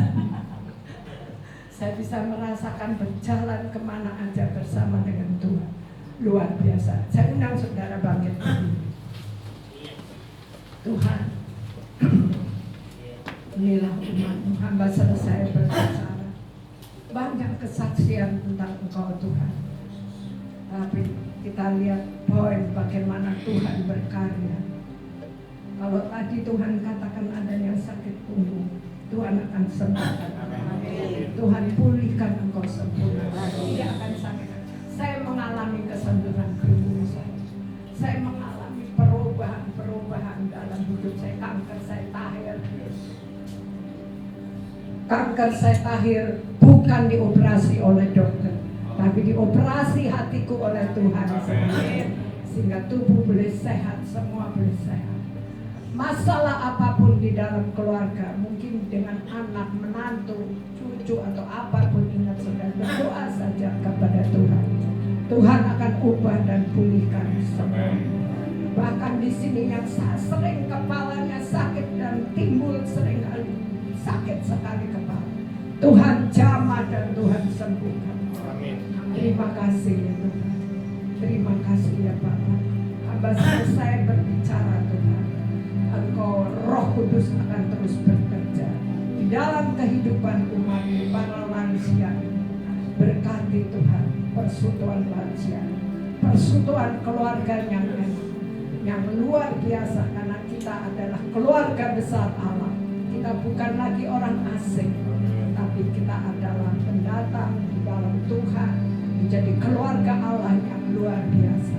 Saya bisa merasakan berjalan kemana aja bersama dengan Tuhan. Luar biasa. Saya undang saudara bangkit. Tuhan, inilah umat-Mu, hamba selesai berbicara. Banyak kesaksian tentang Engkau Tuhan. Tapi kita lihat poin bagaimana Tuhan berkarya. Kalau tadi Tuhan katakan adanya sakit punggung, Tuhan akan sembuhkan. Tuhan pulihkan engkau sempurna. Tidak akan sakit. Saya mengalami kesembuhan punggung saya. Saya mengalami perubahan dalam hidup saya. Kanker saya tahir. Kanker saya tahir bukan dioperasi oleh dokter, tapi dioperasi hatiku oleh Tuhan sendiri, sehingga tubuh boleh sehat, semua boleh sehat. Masalah apapun di dalam keluarga, mungkin dengan anak, menantu, cucu atau apapun, ingat saudara, berdoa saja kepada Tuhan. Tuhan akan ubah dan pulihkan semua. Bahkan di sini yang sering kepalanya sakit dan timbul sering kali sakit sekali kepala, Tuhan jamah dan Tuhan sembuhkan. Amin. Terima kasih ya Tuhan. Terima kasih ya Bapak. Hamba selesai berbicara Tuhan. Engkau Roh Kudus akan terus bekerja di dalam kehidupan umat para lansia. Berkati Tuhan persekutuan lansia, persekutuan keluarga yang luar biasa, karena kita adalah keluarga besar Allah. Kita bukan lagi orang asing, tapi kita adalah pendatang di dalam Tuhan, menjadi keluarga Allah yang luar biasa.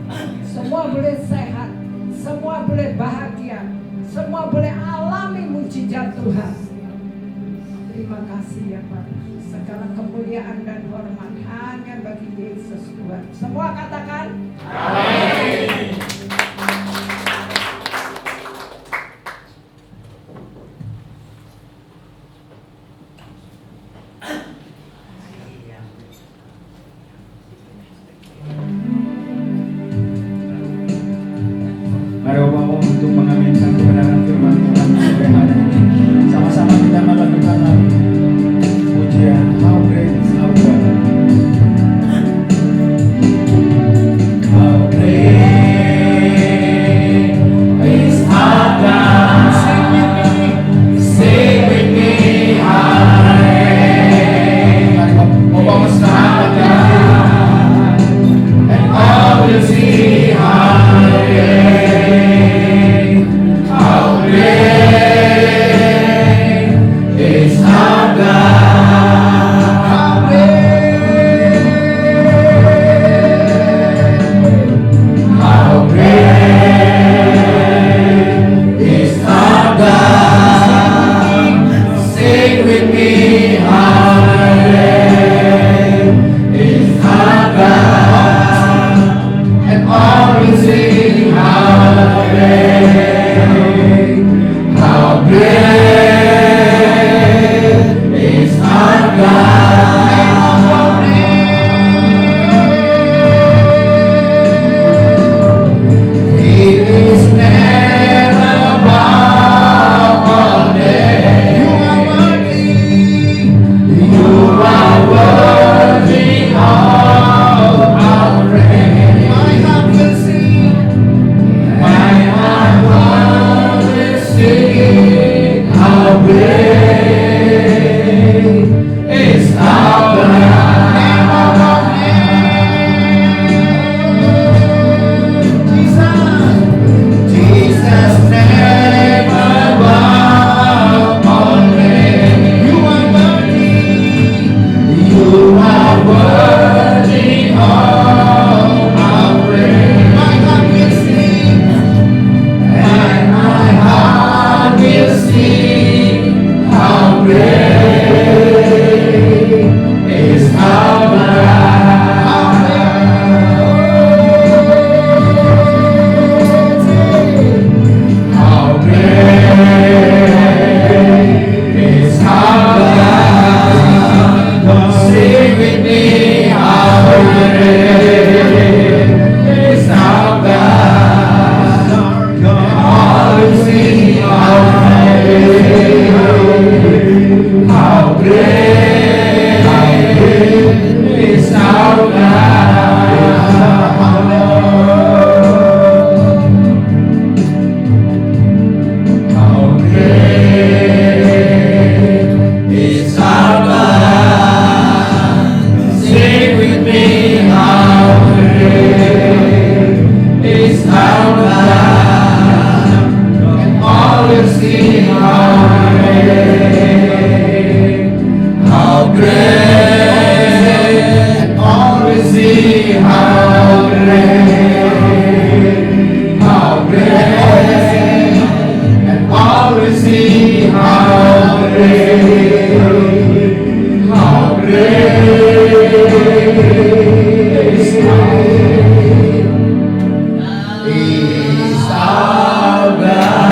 Semua boleh sehat, semua boleh bahagia, semua boleh alami mujizat Tuhan. Terima kasih ya Pak. Segala kemuliaan dan hormat hanya bagi Yesus Tuhan. Semua katakan amin. Mari Bapak untuk mengaminkan kebenaran firman Tuhan sore hari ini. Sama-sama kita melakukan pujian How Great is Our God. How great is our God. Sing with me, hallelujah. Mari Bapak mesra and all will see hallelujah. How great is our and always see how great, and always see how great, and always see how great is our God.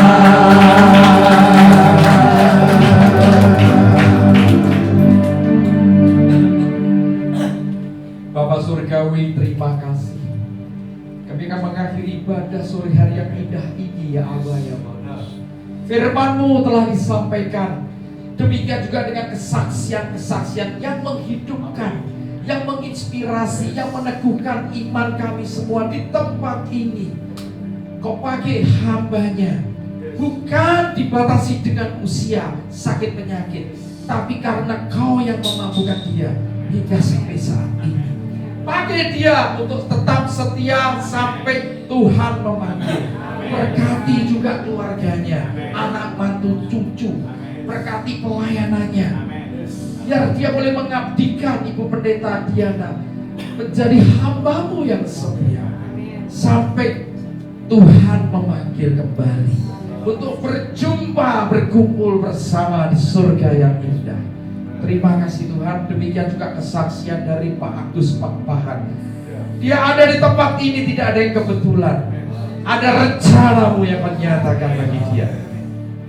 Bapak Surgawi, terima kasih. Kami akan mengakhiri ibadah sore hari yang indah ini, ya Allah ya Allah. Firman-Mu telah disampaikan. Demikian juga dengan kesaksian-kesaksian yang menghidupkan, yang menginspirasi, yang meneguhkan iman kami semua di tempat ini. Kau pakai hamba-Nya, bukan dibatasi dengan usia, sakit penyakit, tapi karena Kau yang memampukan dia hingga sampai saat ini. Pakai dia untuk tetap setia sampai Tuhan memanggil. Berkati juga keluarganya, anak mantu cucu. Berkati pelayanannya, biar dia boleh mengabdikan Ibu Pendeta Diana menjadi hamba-Mu yang setia sampai Tuhan memanggil kembali untuk berjumpa, berkumpul bersama di surga yang indah. Terima kasih Tuhan. Demikian juga kesaksian dari Pak Agus Pak Pahan. Dia ada di tempat ini tidak ada yang kebetulan. Ada rencana-Mu yang menyatakan bagi dia.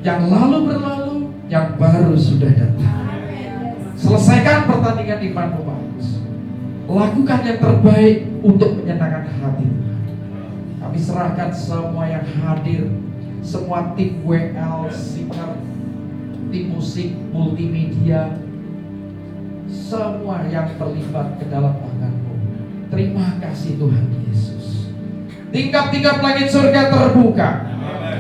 Yang lalu berlalu, yang baru sudah datang. Selesaikan pertandingan iman-Mu, Pak Agus. Lakukan yang terbaik untuk menyenangkan hati Tuhan. Kami serahkan semua yang hadir, semua tim WL, singer, tim musik, multimedia, semua yang terlibat ke dalam tangan-Mu. Terima kasih Tuhan Yesus. Tingkap-tingkap langit surga terbuka.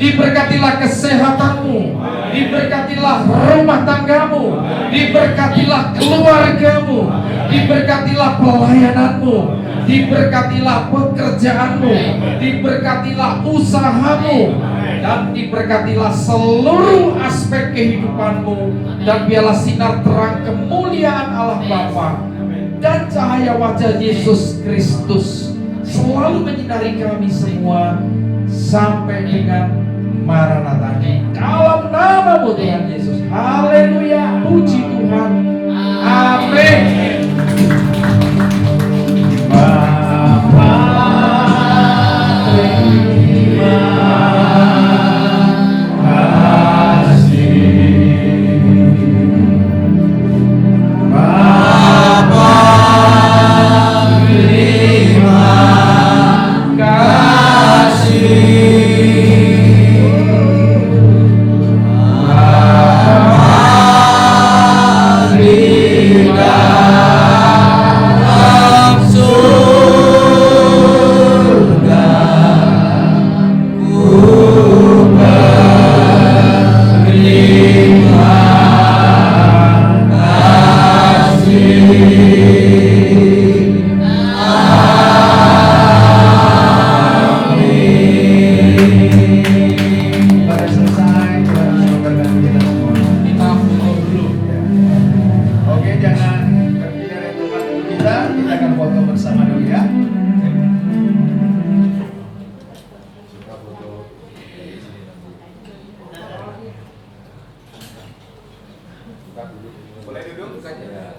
Diberkatilah kesehatan-Mu, diberkatilah rumah tangga-Mu, diberkatilah keluarga-Mu, diberkatilah pelayanan-Mu, diberkatilah pekerjaan-Mu, diberkatilah usaha-Mu, dan diberkatilah seluruh aspek kehidupan-Mu. Dan biarlah sinar terang kemuliaan Allah Bapa dan cahaya wajah Yesus Kristus selalu menyinari kami semua sampai dengan Maranatha. Dalam nama-Mu Tuhan Yesus. Haleluya. Puji Tuhan. Amin. Bapa, terima kasih. Bapa, terima kasih. Boleh duduk saja.